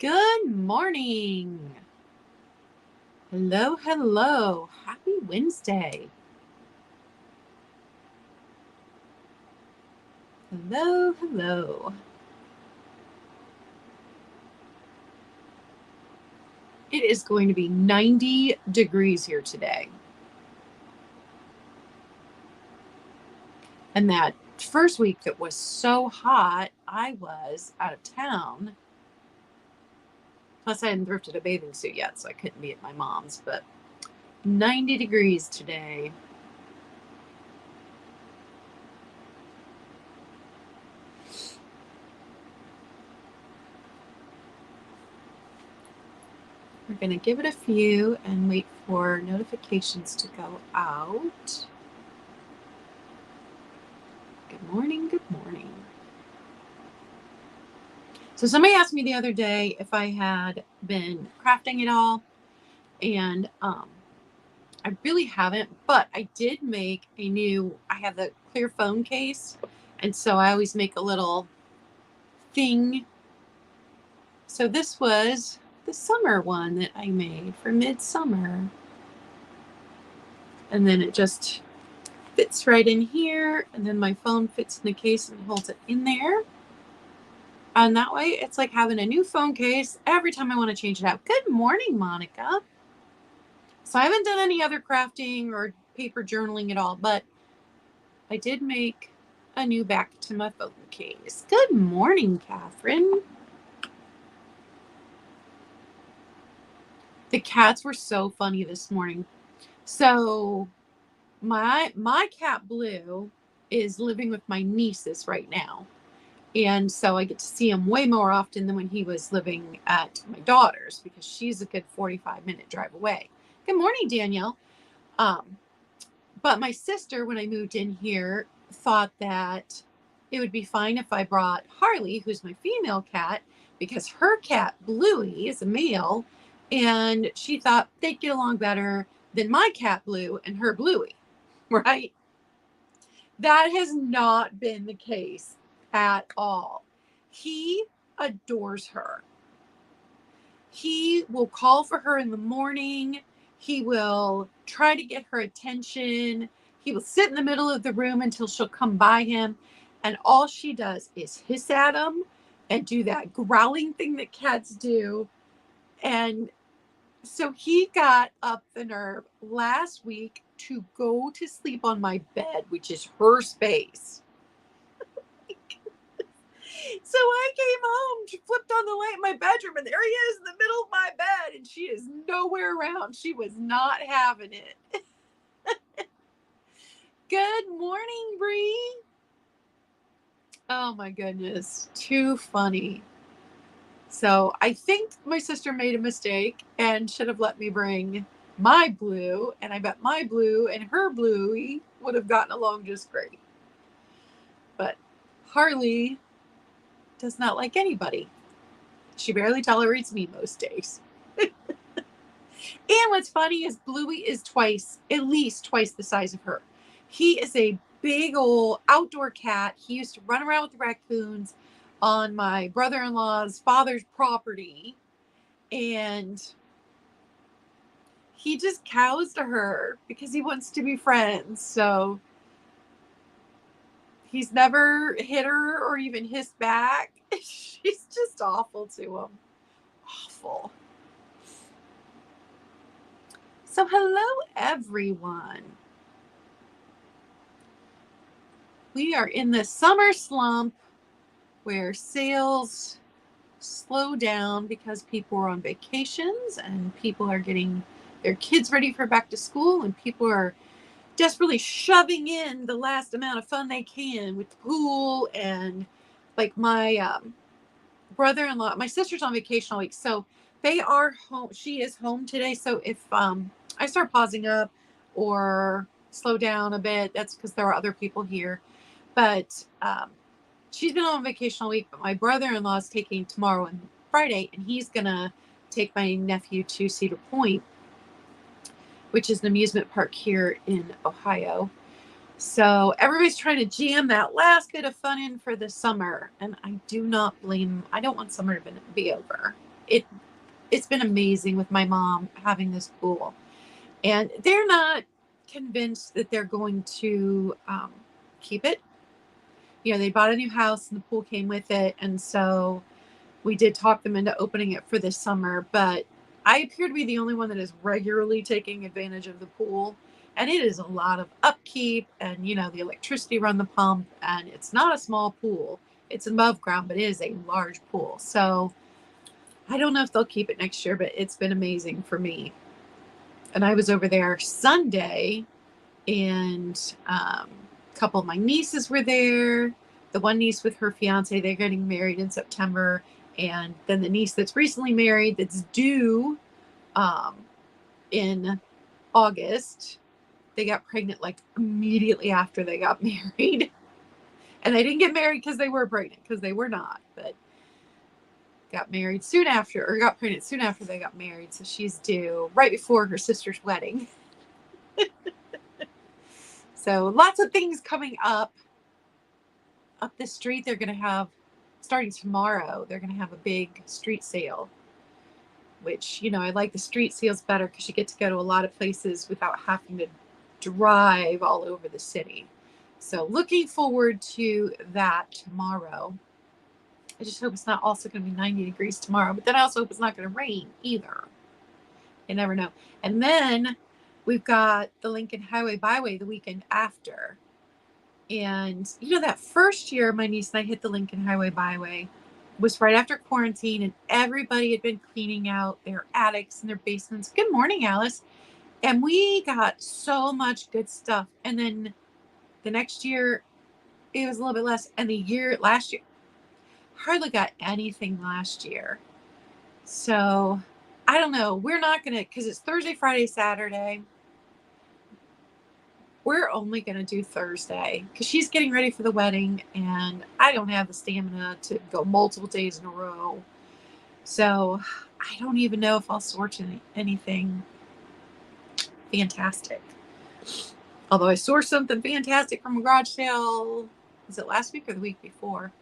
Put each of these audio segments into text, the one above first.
Good morning. Hello, hello. Happy Wednesday. Hello, hello. It is going to be 90 degrees here today. And that first week that was so hot, I was out of town. Plus, I hadn't thrifted a bathing suit yet, so I couldn't be at my mom's. But 90 degrees today. We're going to give it a few and wait for notifications to go out. Good morning, good morning. So somebody asked me the other day if I had been crafting at all, and I really haven't, but I did make I have the clear phone case, and so I always make a little thing. So this was the summer one that I made for midsummer. And then it just fits right in here, and then my phone fits in the case and holds it in there. And that way it's like having a new phone case every time I want to change it out. Good morning, Monica. So I haven't done any other crafting or paper journaling at all, but I did make a new back to my phone case. Good morning, Catherine. The cats were so funny this morning. So my cat Blue is living with my nieces right now. And so I get to see him way more often than when he was living at my daughter's, because she's a good 45-minute drive away. Good morning, Danielle. But my sister, when I moved in here, thought that it would be fine if I brought Harley, who's my female cat, because her cat Bluey is a male, and she thought they'd get along better than my cat Blue and her Bluey, right? That has not been the case at all. He adores her. He will call for her in the morning. He will try to get her attention. He will sit in the middle of the room until she'll come by him. And all she does is hiss at him and do that growling thing that cats do. And so he got up the nerve last week to go to sleep on my bed, which is her space. So I came home, flipped on the light in my bedroom, and there he is in the middle of my bed, and she is nowhere around. She was not having it. Good morning, Bree. Oh my goodness, too funny. So I think my sister made a mistake and should have let me bring my Blue, and I bet my Blue and her Bluey would have gotten along just great. But Harley does not like anybody. She barely tolerates me most days. And what's funny is Bluey is at least twice the size of her. He is a big old outdoor cat. He used to run around with the raccoons on my brother-in-law's father's property. And he just cows to her because he wants to be friends. So he's never hit her or even hissed back. She's just awful to him. Awful. So hello, everyone. We are in the summer slump where sales slow down because people are on vacations and people are getting their kids ready for back to school, and people are desperately shoving in the last amount of fun they can with the pool. And like my brother-in-law, my sister's on vacation all week, so they are home. She is home today. So if I start pausing up or slow down a bit, that's because there are other people here. But she's been on vacation all week, but my brother-in-law is taking tomorrow and Friday, and he's going to take my nephew to Cedar Point, which is an amusement park here in Ohio. So everybody's trying to jam that last bit of fun in for the summer, and I do not blame them. I don't want summer to be over. it's been amazing with my mom having this pool. And they're not convinced that they're going to keep it. You know, they bought a new house and the pool came with it. And so we did talk them into opening it for this summer. But I appear to be the only one that is regularly taking advantage of the pool. And it is a lot of upkeep and, you know, the electricity run the pump. And it's not a small pool. It's above ground, but it is a large pool. So I don't know if they'll keep it next year, but it's been amazing for me. And I was over there Sunday, and a couple of my nieces were there. The one niece with her fiance, they're getting married in September. And then the niece that's recently married, that's due in August, they got pregnant like immediately after they got married. And they didn't get married because they were pregnant, because they were not. But got married soon after, or got pregnant soon after they got married. So she's due right before her sister's wedding. So lots of things coming up the street. They're going to have, starting tomorrow, they're going to have a big street sale, which, you know, I like the street sales better because you get to go to a lot of places without having to drive all over the city. So looking forward to that tomorrow. I just hope it's not also going to be 90 degrees tomorrow, but then I also hope it's not going to rain either. You never know. And then we've got the Lincoln Highway Byway the weekend after. And, you know, that first year my niece and I hit the Lincoln Highway Byway was right after quarantine, and everybody had been cleaning out their attics and their basements. Good morning, Alice. And we got so much good stuff. And then the next year, it was a little bit less. And last year, hardly got anything last year. So I don't know. We're not going to, because it's Thursday, Friday, Saturday. We're only going to do Thursday because she's getting ready for the wedding and I don't have the stamina to go multiple days in a row. So I don't even know if I'll sort anything fantastic. Although I sourced something fantastic from a garage sale. Was it last week or the week before?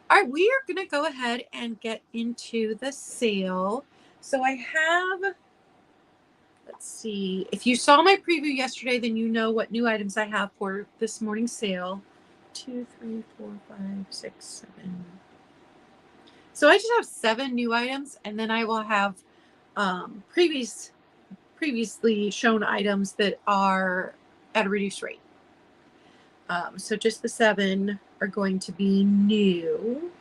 All right, we are going to go ahead and get into the sale. So I have, let's see, if you saw my preview yesterday, then you know what new items I have for this morning's sale. 2, 3, 4, 5, 6, 7. So I just have 7 new items, and then I will have previously shown items that are at a reduced rate. So just the 7 are going to be new.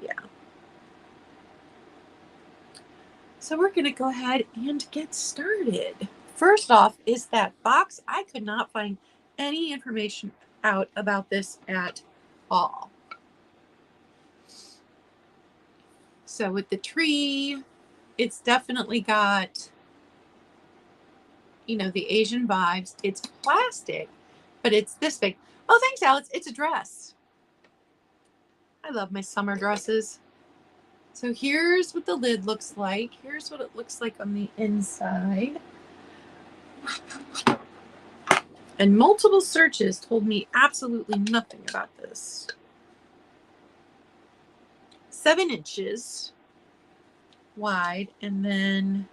Yeah. So we're going to go ahead and get started. First off is that box. I could not find any information out about this at all. So with the tree, it's definitely got, you know, the Asian vibes. It's plastic, but it's this big. Oh, thanks, Alex. It's a dress. I love my summer dresses. So here's what the lid looks like. Here's what it looks like on the inside. And multiple searches told me absolutely nothing about this. 7 inches wide and then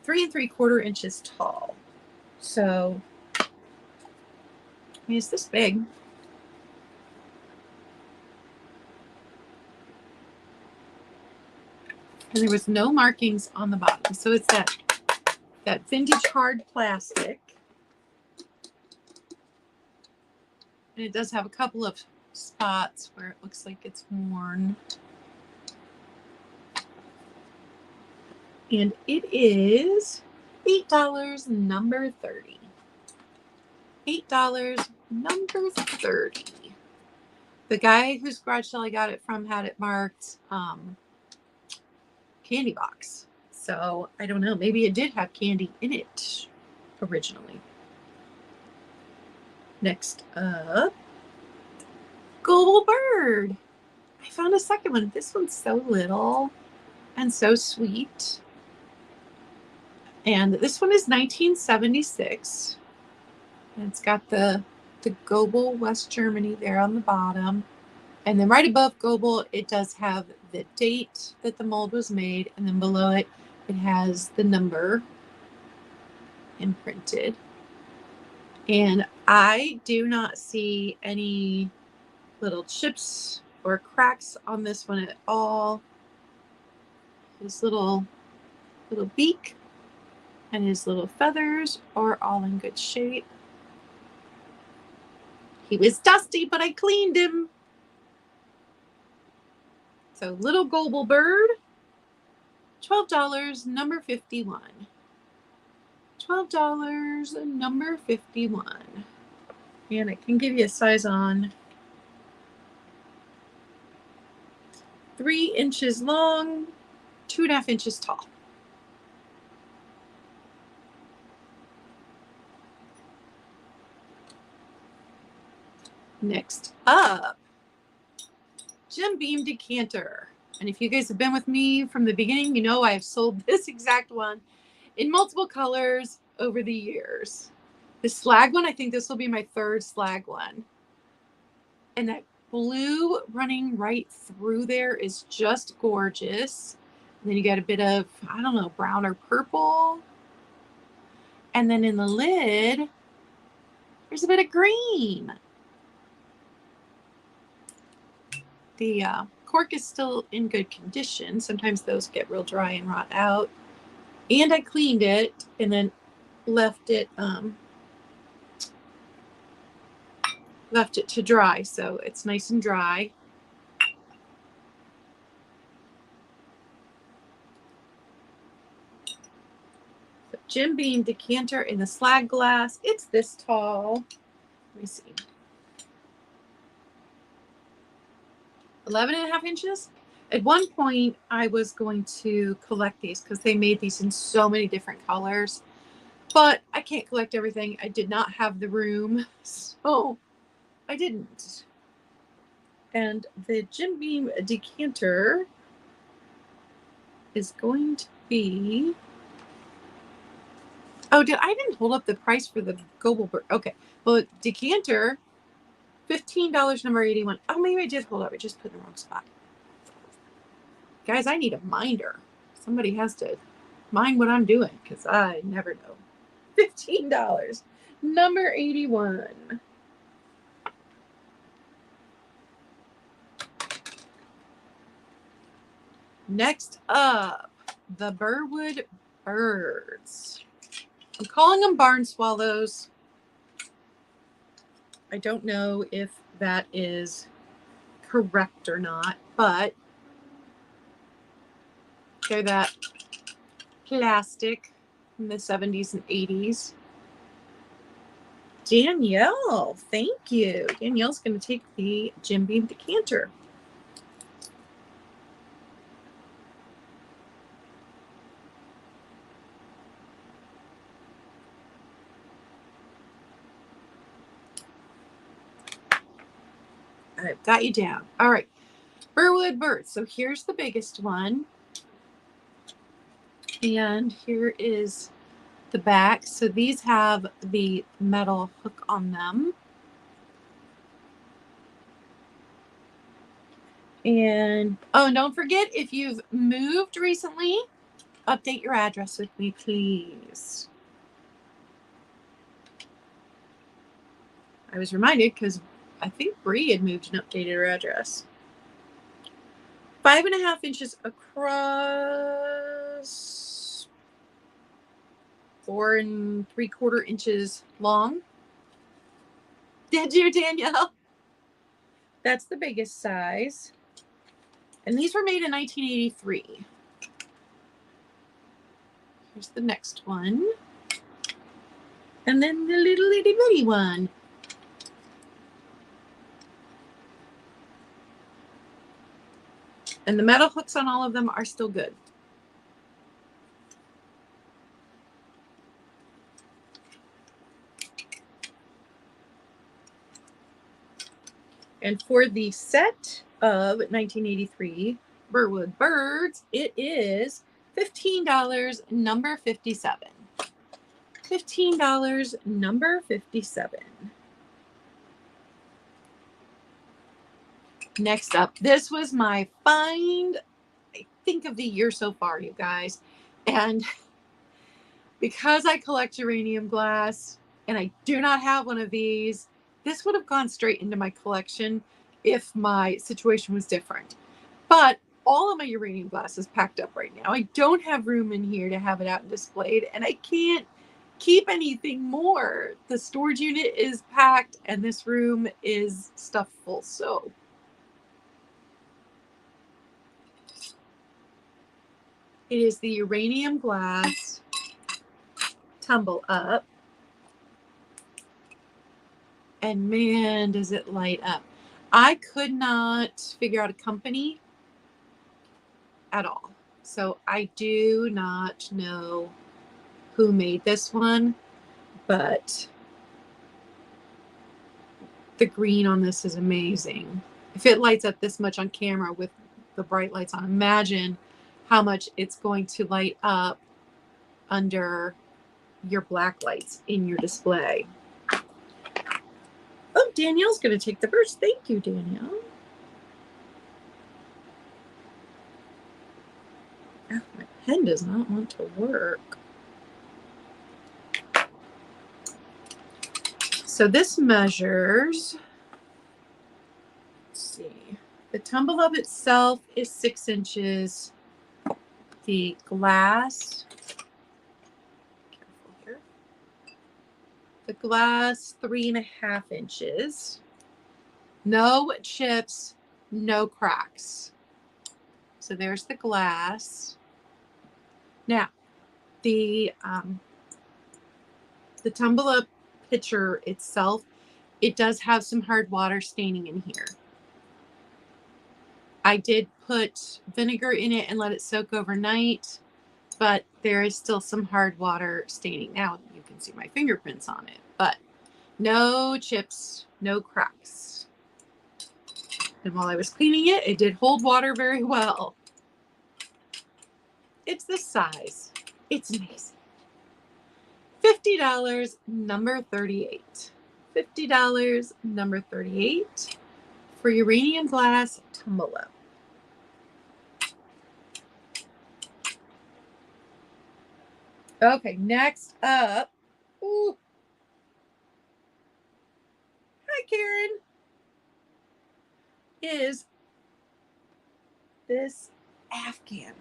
3 3/4 inches tall. So, I mean, it's this big. And there was no markings on the bottom. So it's that vintage hard plastic. And it does have a couple of spots where it looks like it's worn. And it is $8, number 30. $8, number 30. The guy whose garage sale I got it from had it marked candy box. So I don't know. Maybe it did have candy in it originally. Next up, Goble Bird. I found a second one. This one's so little and so sweet. And this one is 1976. And it's got the Goble, West Germany there on the bottom. And then right above Goble, it does have the date that the mold was made. And then below it, it has the number imprinted. And I do not see any little chips or cracks on this one at all. His little beak and his little feathers are all in good shape. He was dusty, but I cleaned him. So little Goble Bird, $12, number 51. $12, number 51. And I can give you a size on 3 inches long, 2.5 inches tall. Next up, Jim Beam Decanter. And if you guys have been with me from the beginning, you know I've sold this exact one in multiple colors over the years. The slag one, I think this will be my 3rd slag one. And that blue running right through there is just gorgeous. And then you got a bit of, I don't know, brown or purple. And then in the lid, there's a bit of green. The cork is still in good condition. Sometimes those get real dry and rot out. And I cleaned it and then left it to dry, so it's nice and dry. So Jim Beam Decanter in the slag glass. It's this tall. Let me see. 11.5 inches. At one point, I was going to collect these because they made these in so many different colors, but I can't collect everything. I did not have the room, so I didn't. And the Jim Beam Decanter is going to be... Oh, I didn't hold up the price for the Goble Bird. Okay. Well, decanter, $15, number 81. Oh, maybe I did hold up. I just put it in the wrong spot. Guys, I need a minder. Somebody has to mind what I'm doing because I never know. $15, number 81. Next up, the Burwood Birds. I'm calling them barn swallows. I don't know if that is correct or not, but they're that plastic from the 70s and 80s. Danielle, thank you. Danielle's going to take the Jim Beam Decanter. I've got you down. All right. Burwood Birds. So here's the biggest one. And here is the back. So these have the metal hook on them. And oh, and don't forget, if you've moved recently, update your address with me, please. I was reminded because I think Bree had moved and updated her address. 5.5 inches across, 4 3/4 inches long. Did you, Danielle? That's the biggest size. And these were made in 1983. Here's the next one. And then the little itty bitty one. And the metal hooks on all of them are still good. And for the set of 1983 Burwood Birds, it is $15, number 57. $15, number 57. Next up, this was my find, I think, of the year so far, you guys. And because I collect uranium glass and I do not have one of these, this would have gone straight into my collection if my situation was different. But all of my uranium glass is packed up right now. I don't have room in here to have it out and displayed, and I can't keep anything more. The storage unit is packed and this room is stuffed full. So it is the uranium glass tumble up. And man, does it light up. I could not figure out a company at all. So I do not know who made this one, but the green on this is amazing. If it lights up this much on camera with the bright lights on, imagine how much it's going to light up under your black lights in your display. Oh, Danielle's going to take the first. Thank you, Danielle. Oh, my pen does not want to work. So this measures, let's see, the tumble up itself is 6 inches. The glass, careful here, the glass 3.5 inches. No chips, no cracks. So there's the glass. Now, the tumble up pitcher itself, it does have some hard water staining in here. I did put vinegar in it and let it soak overnight, but there is still some hard water staining. Now you can see my fingerprints on it, but no chips, no cracks. And while I was cleaning it, it did hold water very well. It's this size. It's amazing. $50, number 38. $50, number 38 for uranium glass tumble up. Okay, next up. Ooh. Hi, Karen. Is this Afghan.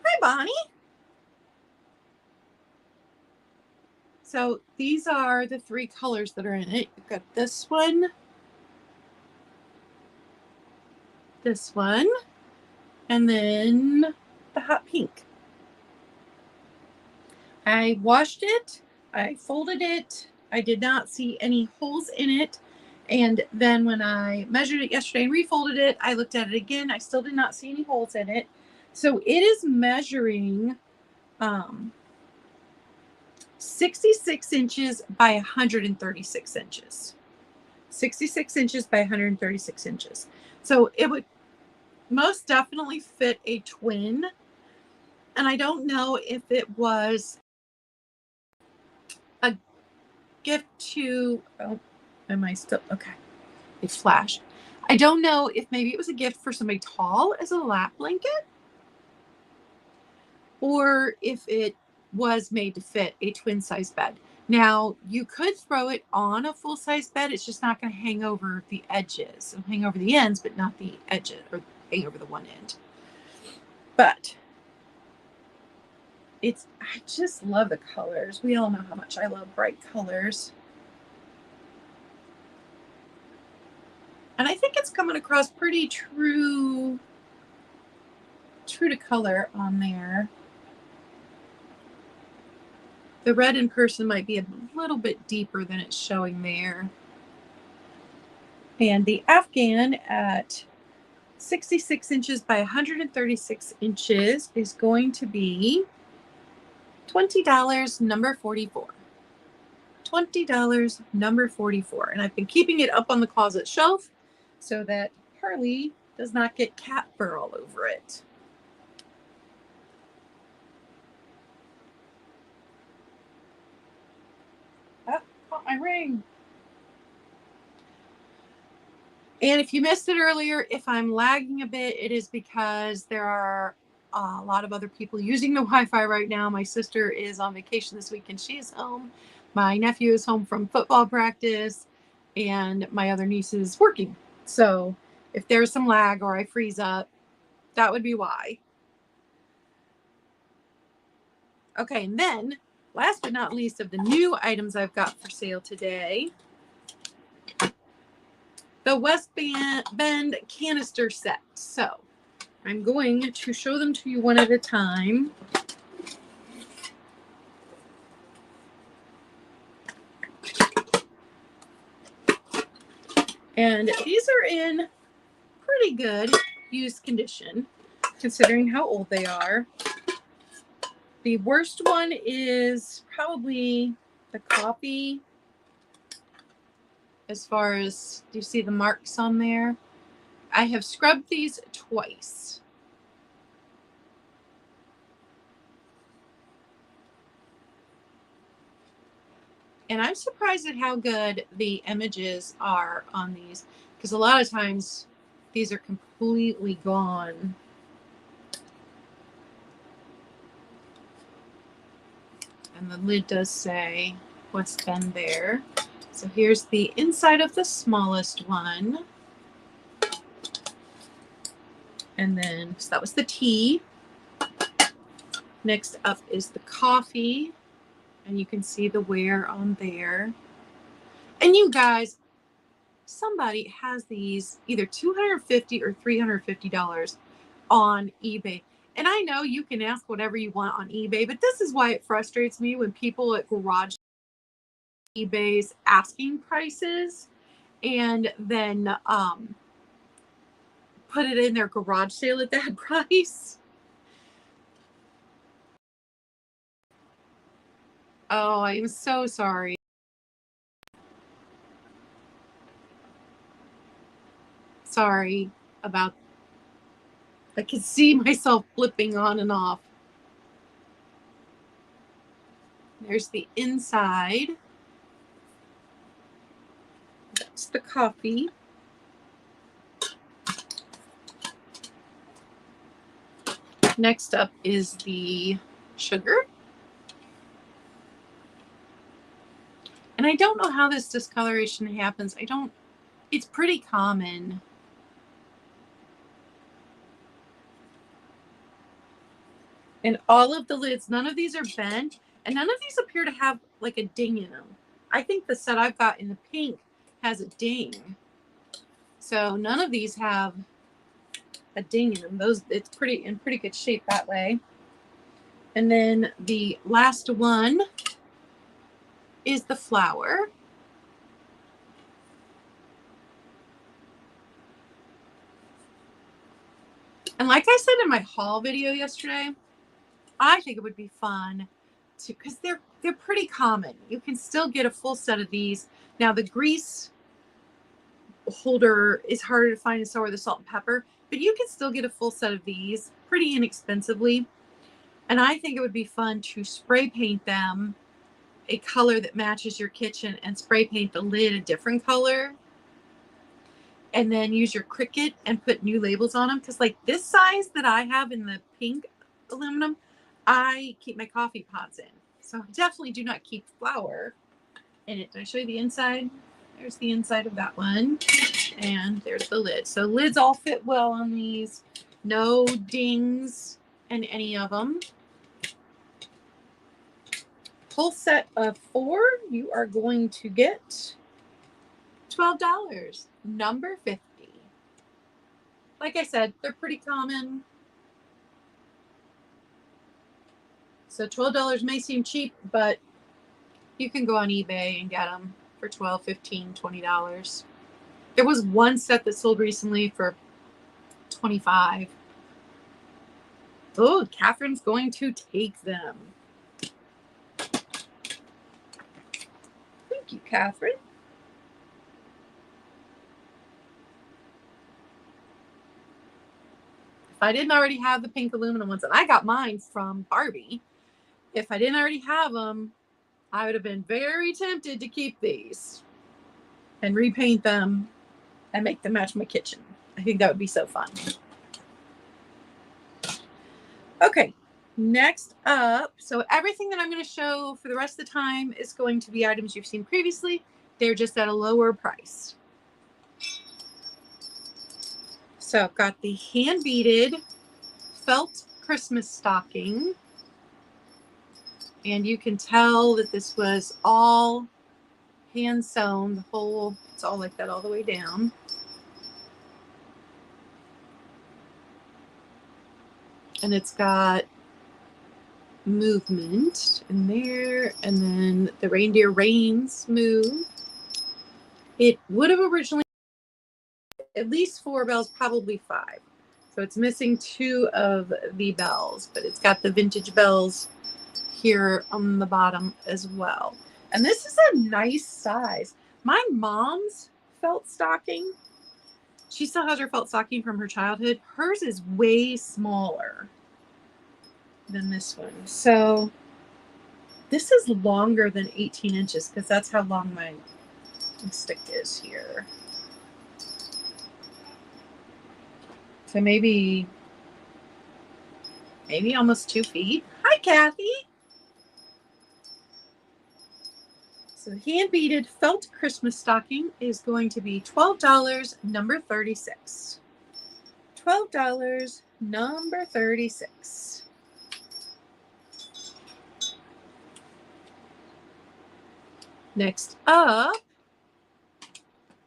Hi, Bonnie. So these are the 3 colors that are in it. You've got this one, and then the hot pink. I washed it, I folded it, I did not see any holes in it, and then when I measured it yesterday and refolded it, I looked at it again, I still did not see any holes in it. So it is measuring 66 inches by 136 inches. 66 inches by 136 inches. So it would most definitely fit a twin. And I don't know if it was a gift to, oh, am I still, okay, it flashed. I don't know if maybe it was a gift for somebody tall as a lap blanket, or if it was made to fit a twin size bed. Now, you could throw it on a full size bed. It's just not going to hang over the edges. It'll hang over the ends, but not the edges, or hang over the one end. But I just love the colors. We all know how much I love bright colors. And I think it's coming across pretty true to color on there. The red in person might be a little bit deeper than it's showing there. And the Afghan at 66 inches by 136 inches is going to be $20, number 44. $20, number 44. And I've been keeping it up on the closet shelf so that Harley does not get cat fur all over it. Oh, caught my ring. And if you missed it earlier, if I'm lagging a bit, it is because there are a lot of other people using the Wi-Fi right now. My sister is on vacation this week and she is home. My nephew is home from football practice and my other niece is working. So if there's some lag or I freeze up, that would be why. Okay, and then last but not least of the new items I've got for sale today, the West Bend Canister Set. So I'm going to show them to you one at a time. And these are in pretty good used condition, considering how old they are. The worst one is probably the coffee. As far as, do you see the marks on there? I have scrubbed these twice. And I'm surprised at how good the images are on these, because a lot of times these are completely gone. And the lid does say what's been there. So here's the inside of the smallest one. And then, so that was the tea. Next up is the coffee. And you can see the wear on there. And you guys, somebody has these either $250 or $350 on eBay. And I know you can ask whatever you want on eBay, but this is why it frustrates me when people at garage eBay's asking prices and then put it in their garage sale at that price. Oh, I'm so sorry. Sorry about, I can see myself flipping on and off. There's the inside. That's the coffee. Next up is the sugar. And I don't know how this discoloration happens. It's pretty common. And all of the lids, none of these are bent, and none of these appear to have like a ding in them. I think the set I've got in the pink has a ding. So none of these have a ding in them. It's in pretty good shape that way. And then the last one is the flower. And like I said in my haul video yesterday, I think it would be fun to, because they're pretty common. You can still get a full set of these. Now the grease holder is harder to find, and so are the salt and pepper, but you can still get a full set of these pretty inexpensively. And I think it would be fun to spray paint them a color that matches your kitchen and spray paint the lid a different color. And then use your Cricut and put new labels on them. Because like this size that I have in the pink aluminum, I keep my coffee pots in. So I definitely do not keep flour in it. Did I show you the inside? There's the inside of that one. And there's the lid. So lids all fit well on these. No dings in any of them. Full set of 4, you are going to get $12. Number 50. Like I said, they're pretty common. So $12 may seem cheap, but you can go on eBay and get them for $12, $15, $20. There was one set that sold recently for $25. Oh, Catherine's going to take them. Thank you, Catherine. If I didn't already have the pink aluminum ones, and I got mine from Barbie, if I didn't already have them, I would have been very tempted to keep these and repaint them and make them match my kitchen. I think that would be so fun. Okay, next up, so everything that I'm going to show for the rest of the time is going to be items you've seen previously. They're just at a lower price. So I've got the hand beaded felt Christmas stocking. And you can tell that this was all hand sewn, the whole, it's all like that all the way down. And it's got movement in there, and then the reindeer reins move. It would have originally at least 4 bells, probably 5. So it's missing 2 of the bells, but it's got the vintage bells here on the bottom as well. And this is a nice size. My mom's felt stocking, she still has her felt stocking from her childhood. Hers is way smaller than this one. So this is longer than 18 inches because that's how long my stick is here. So maybe almost 2 feet. Hi, Kathy. So the hand beaded felt Christmas stocking is going to be $12, number 36. $12, number 36. Next up,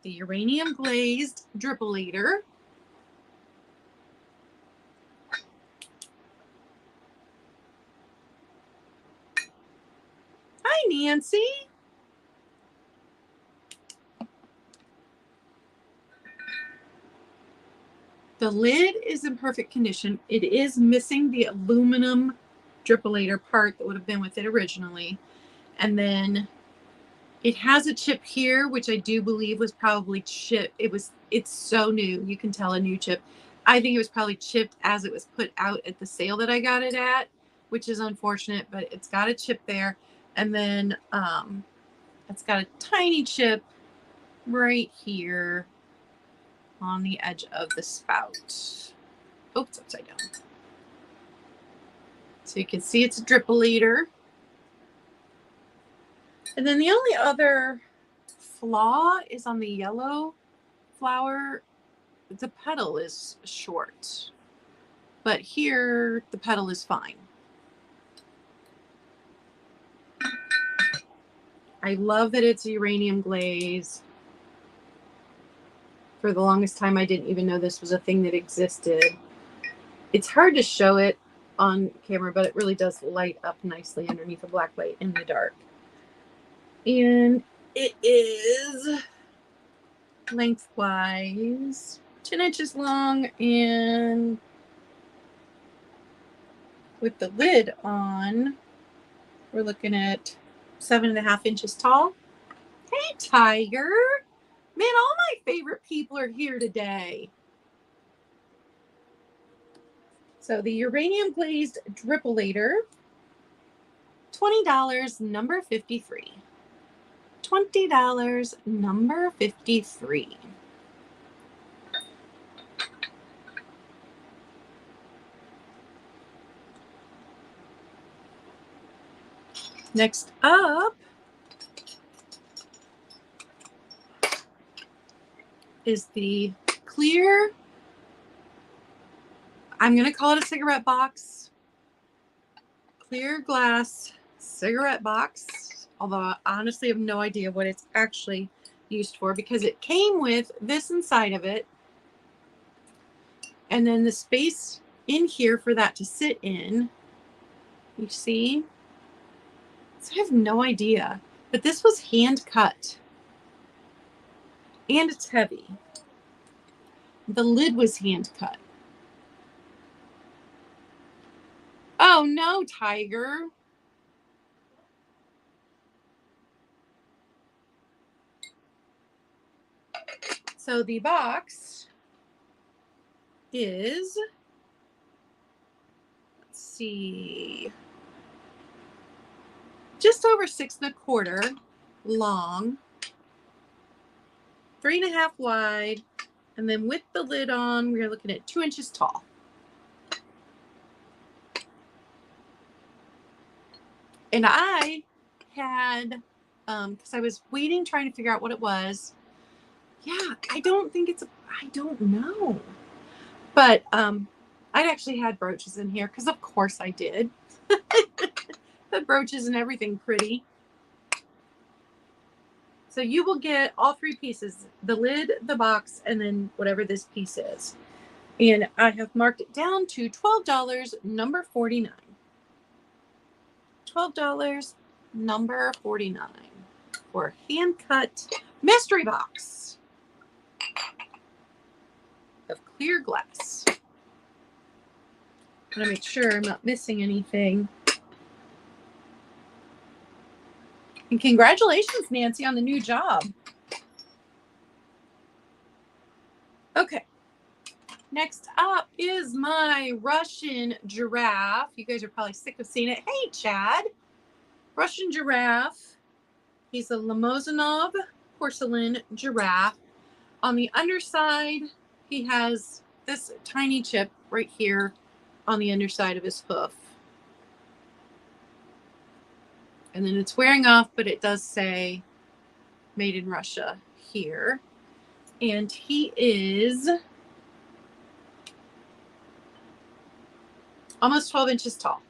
the uranium glazed drippolator. Hi, Nancy. The lid is in perfect condition. It is missing the aluminum drippolator part that would have been with it originally. And then it has a chip here, which I do believe was probably chipped. It's so new. You can tell a new chip. I think it was probably chipped as it was put out at the sale that I got it at, which is unfortunate, but it's got a chip there. And then it's got a tiny chip right here on the edge of the spout. Oh, it's upside down. So you can see it's a drippolator. And then the only other flaw is on the yellow flower. The petal is short, but here the petal is fine. I love that it's a uranium glaze. For the longest time, I didn't even know this was a thing that existed. It's hard to show it on camera, but it really does light up nicely underneath a black light in the dark. And it is lengthwise 10 inches long, and with the lid on, we're looking at 7.5 inches tall. Hey, Tiger. Man, all my favorite people are here today. So the uranium glazed drippolator, $20, number 53. $20, number 53. Next up is the clear, I'm going to call it a cigarette box, clear glass cigarette box, although I honestly have no idea what it's actually used for because it came with this inside of it and then the space in here for that to sit in. You see? So I have no idea, but this was hand cut and it's heavy. The lid was hand cut. Oh no, Tiger. So the box is, let's see, just over 6 1/4 long. 3.5 wide. And then with the lid on, we are looking at 2 inches tall. And I had, because I was waiting, trying to figure out what it was. Yeah, I don't know. But I'd actually had brooches in here because of course I did. The brooches and everything pretty. So you will get all 3 pieces, the lid, the box, and then whatever this piece is. And I have marked it down to $12, number 49. $12, number 49 for hand cut mystery box of clear glass. I'm gonna make sure I'm not missing anything. And congratulations, Nancy, on the new job. Okay. Next up is my Russian giraffe. You guys are probably sick of seeing it. Hey, Chad. Russian giraffe. He's a Limousinov porcelain giraffe. On the underside, he has this tiny chip right here on the underside of his hoof. And then it's wearing off, but it does say made in Russia here. And he is almost 12 inches tall.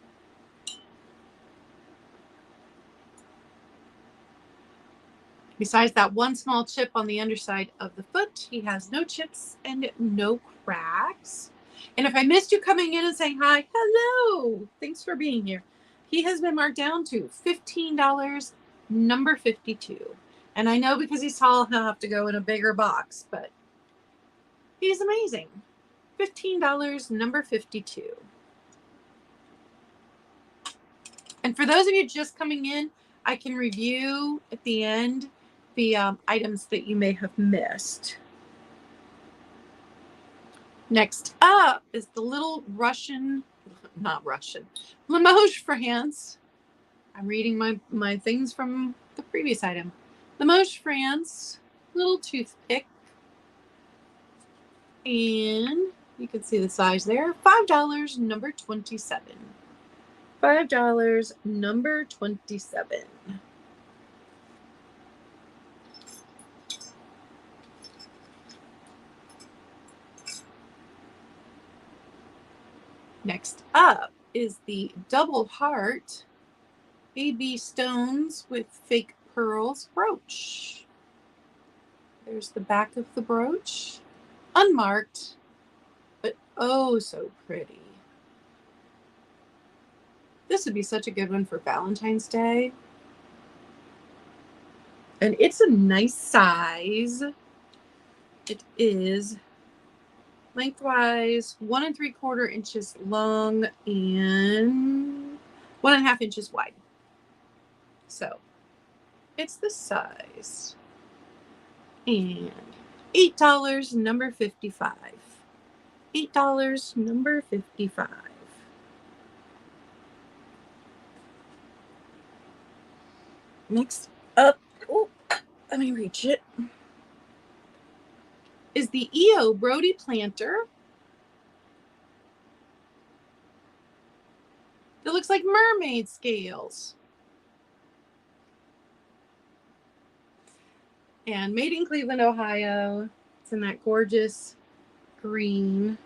Besides that one small chip on the underside of the foot, he has no chips and no cracks. And if I missed you coming in and saying hi, hello, thanks for being here. He has been marked down to $15, number 52. And I know because he's tall, he'll have to go in a bigger box, but he's amazing. $15, number 52. And for those of you just coming in, I can review at the end the items that you may have missed. Next up is the little Limoges France. I'm reading my things from the previous item. Limoges France, little toothpick. And you can see the size there. $5, number 27. $5, number 27. Next up is the double heart AB stones with fake pearls brooch. There's the back of the brooch. Unmarked, but oh so pretty. This would be such a good one for Valentine's Day. And it's a nice size. It is lengthwise 1 3/4 inches long and 1.5 inches wide. So it's the size. And $8, number 55. $8, number 55. Next up, let me reach it, is the EO Brody Planter. It looks like mermaid scales. And made in Cleveland, Ohio. It's in that gorgeous green.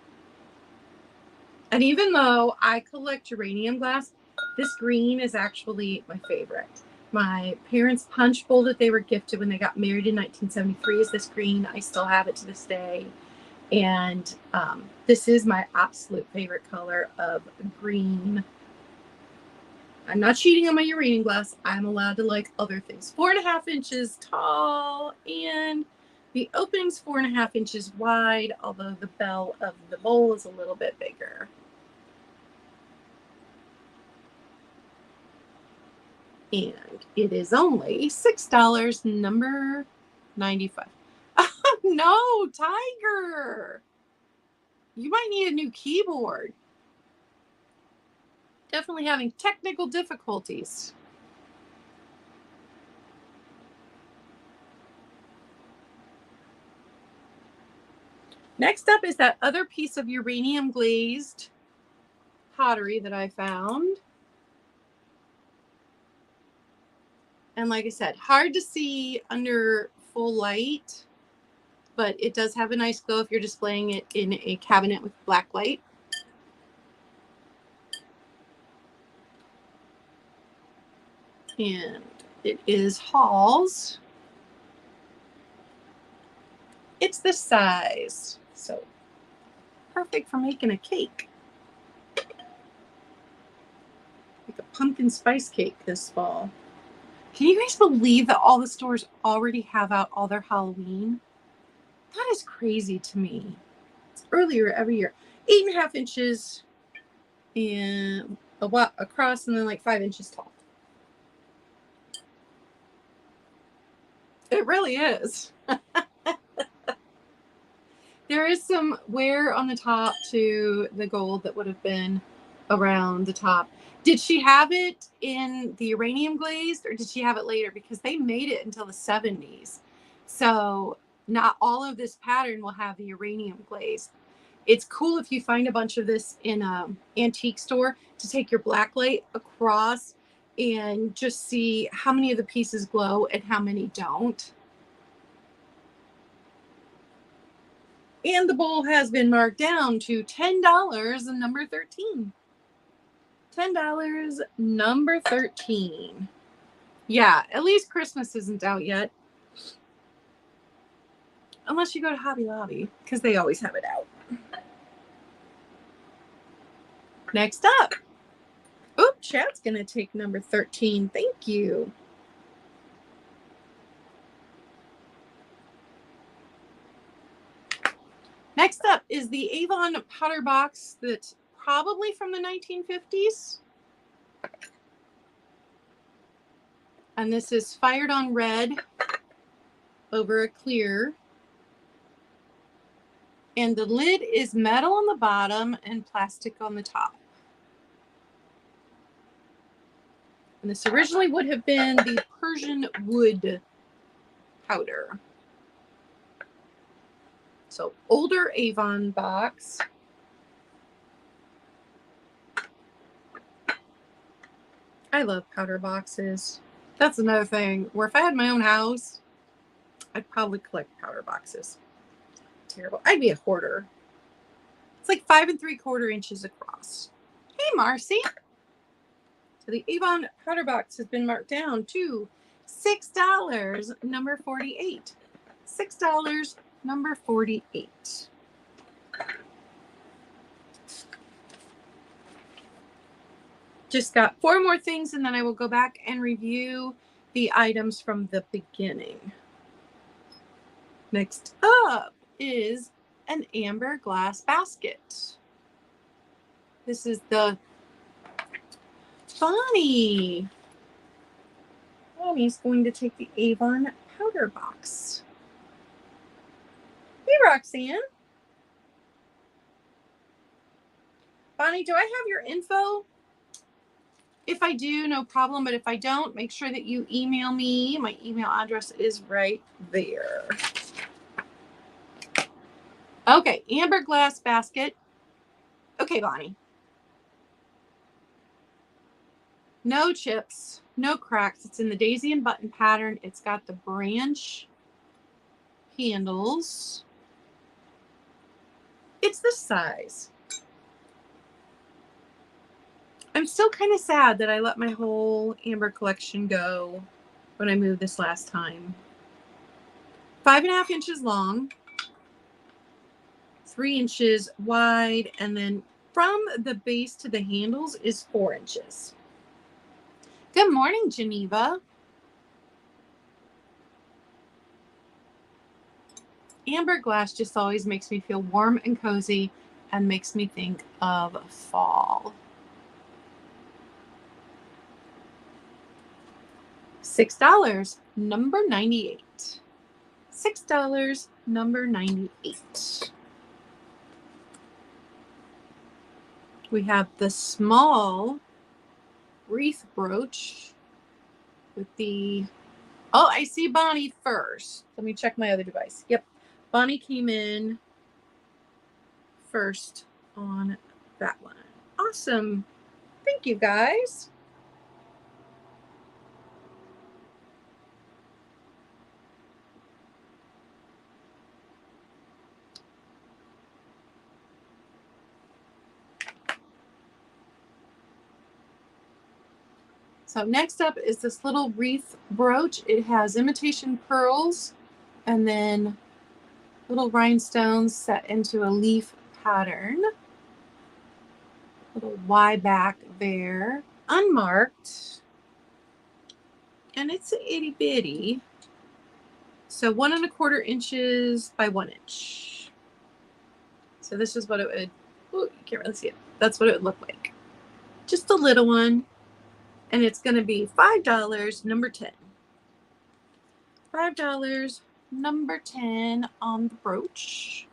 And even though I collect uranium glass, this green is actually my favorite. My parents' punch bowl that they were gifted when they got married in 1973 is this green. I still have it to this day. And this is my absolute favorite color of green. I'm not cheating on my uranium glass. I'm allowed to like other things. 4.5 inches tall, and the opening's 4.5 inches wide, although the bell of the bowl is a little bit bigger. And it is only $6, number 95. Oh, no, Tiger. You might need a new keyboard. Definitely having technical difficulties. . Next up is that other piece of uranium glazed pottery that I found. And like I said, hard to see under full light, but it does have a nice glow if you're displaying it in a cabinet with black light. And it is Hall's. It's this size, so perfect for making a cake. Like a pumpkin spice cake this fall. Can you guys believe that all the stores already have out all their Halloween? That is crazy to me. It's earlier every year. 8.5 inches and across, and then like 5 inches tall. It really is. There is some wear on the top to the gold that would have been around the top. Did she have it in the uranium glazed, or did she have it later? Because they made it until the 70s. So not all of this pattern will have the uranium glaze. It's cool if you find a bunch of this in an antique store to take your black light across and just see how many of the pieces glow and how many don't. And the bowl has been marked down to $10 and number 13. $10, number 13. Yeah, at least Christmas isn't out yet. Unless you go to Hobby Lobby, because they always have it out. Next up. Oop, chat's going to take number 13. Thank you. Next up is the Avon Powder Box that's probably from the 1950s. And this is fired on red over a clear. And the lid is metal on the bottom and plastic on the top. And this originally would have been the Persian wood powder. So older Avon box. I love powder boxes. That's another thing where if I had my own house, I'd probably collect powder boxes. Terrible. I'd be a hoarder. It's like 5 3/4 inches across. Hey, Marcy. So the Avon Powder Box has been marked down to $6, number 48. $6, number 48. Just got 4 more things, and then I will go back and review the items from the beginning. Next up is an amber glass basket. This is the Bonnie. Bonnie's going to take the Avon Powder Box. Hey, Roxanne. Bonnie, do I have your info? If I do, no problem. But if I don't, make sure that you email me. My email address is right there. Okay, amber glass basket. Okay, Bonnie. No chips, no cracks. It's in the daisy and button pattern. It's got the branch handles. It's this size. I'm still kind of sad that I let my whole amber collection go when I moved this last time. 5.5 inches long, 3 inches wide, and then from the base to the handles is 4 inches. Good morning, Geneva. Amber glass just always makes me feel warm and cozy and makes me think of fall. $6, number 98. $6, number 98. We have the small wreath brooch with the, oh, I see Bonnie first. Let me check my other device. Yep. Bonnie came in first on that one. Awesome. Thank you, guys. So next up is this little wreath brooch. It has imitation pearls and then little rhinestones set into a leaf pattern. Little Y back there, unmarked, and it's an itty bitty. So 1 1/4 inches by 1 inch. So this is what it would, oh, you can't really see it. That's what it would look like. Just a little one. And it's going to be $5, number 10. $5, number 10 on the brooch.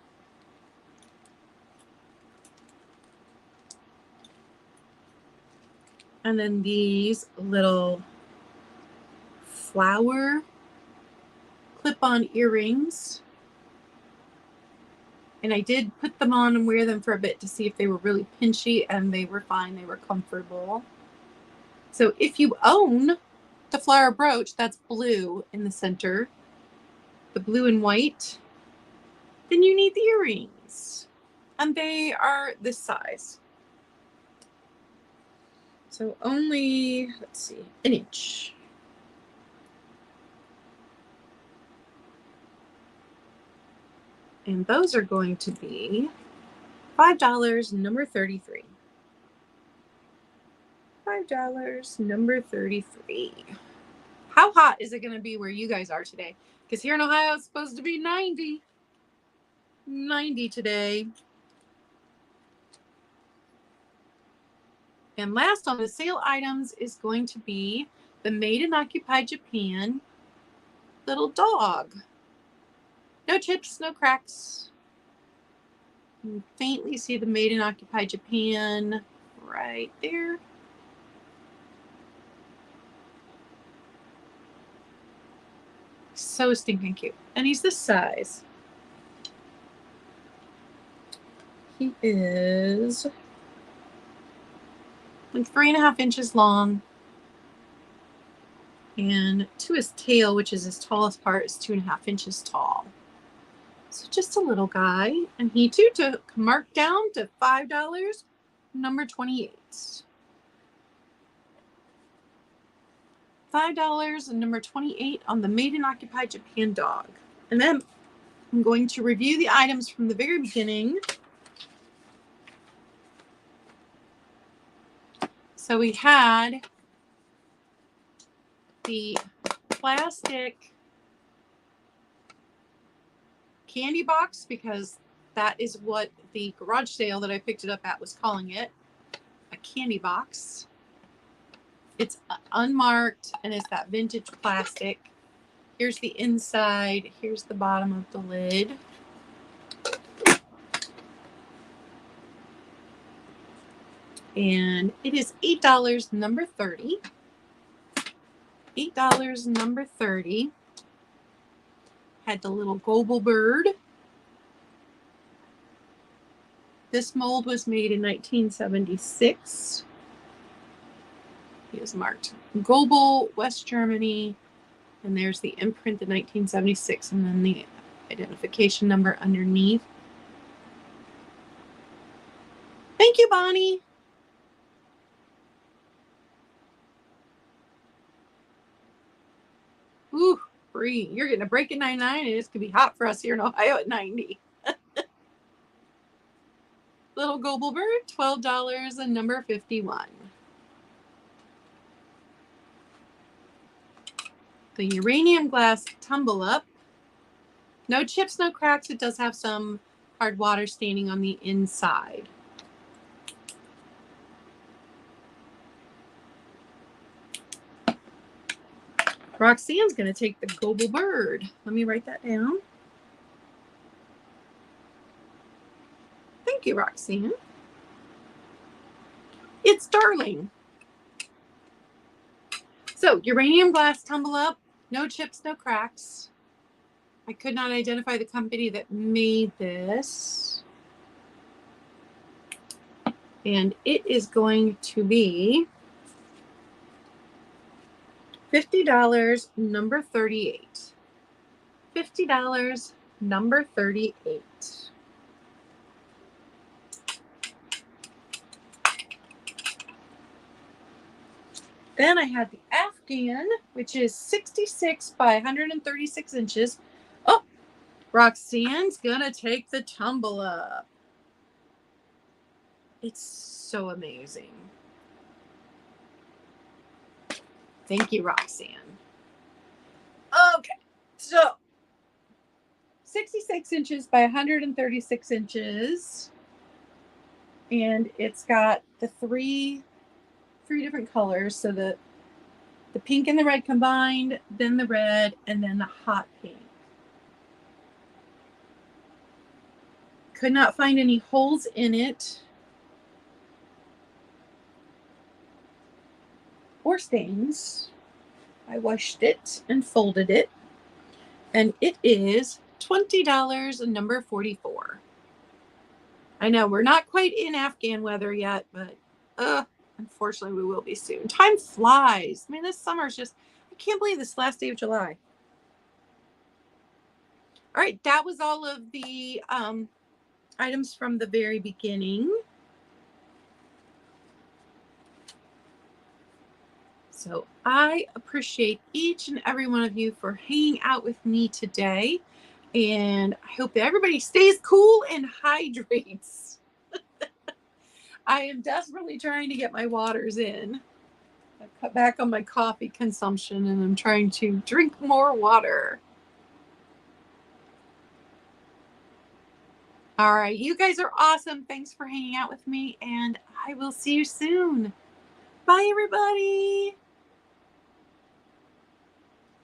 And then these little flower clip-on earrings. And I did put them on and wear them for a bit to see if they were really pinchy, and they were fine. They were comfortable. So if you own the flower brooch that's blue in the center, the blue and white, then you need the earrings. And they are this size. So only, let's see, 1 inch. And those are going to be $5, number 33. $5, number 33. How hot is it going to be where you guys are today? Because here in Ohio, it's supposed to be 90. 90 today. And last on the sale items is going to be the Made in Occupied Japan little dog. No chips, no cracks. You can faintly see the Made in Occupied Japan right there. So stinking cute. And he's this size. He is like 3.5 inches long. And to his tail, which is his tallest part, is 2.5 inches tall. So just a little guy. And he too took marked down to $5, number 28. $5 and number 28 on the Made in Occupied Japan dog. And then I'm going to review the items from the very beginning. So we had the plastic candy box, because that is what the garage sale that I picked it up at was calling it, a candy box. It's unmarked and it's that vintage plastic. Here's the inside. Here's the bottom of the lid. And it is $8, number 30. $8, number 30. Had the little Goble Bird. This mold was made in 1976. He is marked Goble, West Germany. And there's the imprint, the 1976, and then the identification number underneath. Thank you, Bonnie. Ooh, Bree, you're getting a break at 99, and it's going to be hot for us here in Ohio at 90. Little Goble Bird, $12 and number 51. The Uranium Glass Tumble Up. No chips, no cracks. It does have some hard water staining on the inside. Roxanne's going to take the Goble Bird. Let me write that down. Thank you, Roxanne. It's darling. So, Uranium Glass Tumble Up. No chips, no cracks. I could not identify the company that made this. And it is going to be $50, number 38. $50, number 38. Then I had the Afghan, which is 66 by 136 inches. Oh, Roxanne's gonna take the tumble up. It's so amazing. Thank you, Roxanne. Okay, so 66 inches by 136 inches. And it's got the three different colors. So the pink and the red combined, then the red, and then the hot pink. Could not find any holes in it or stains. I washed it and folded it. And it is $20, number 44. I know we're not quite in Afghan weather yet, but unfortunately we will be soon. Time flies. I mean, this summer is just, I can't believe this last day of July. All right, that was all of the items from the very beginning. So I appreciate each and every one of you for hanging out with me today. And I hope that everybody stays cool and hydrates. I am desperately trying to get my waters in. I cut back on my coffee consumption and I'm trying to drink more water. All right, you guys are awesome. Thanks for hanging out with me, and I will see you soon. Bye, everybody.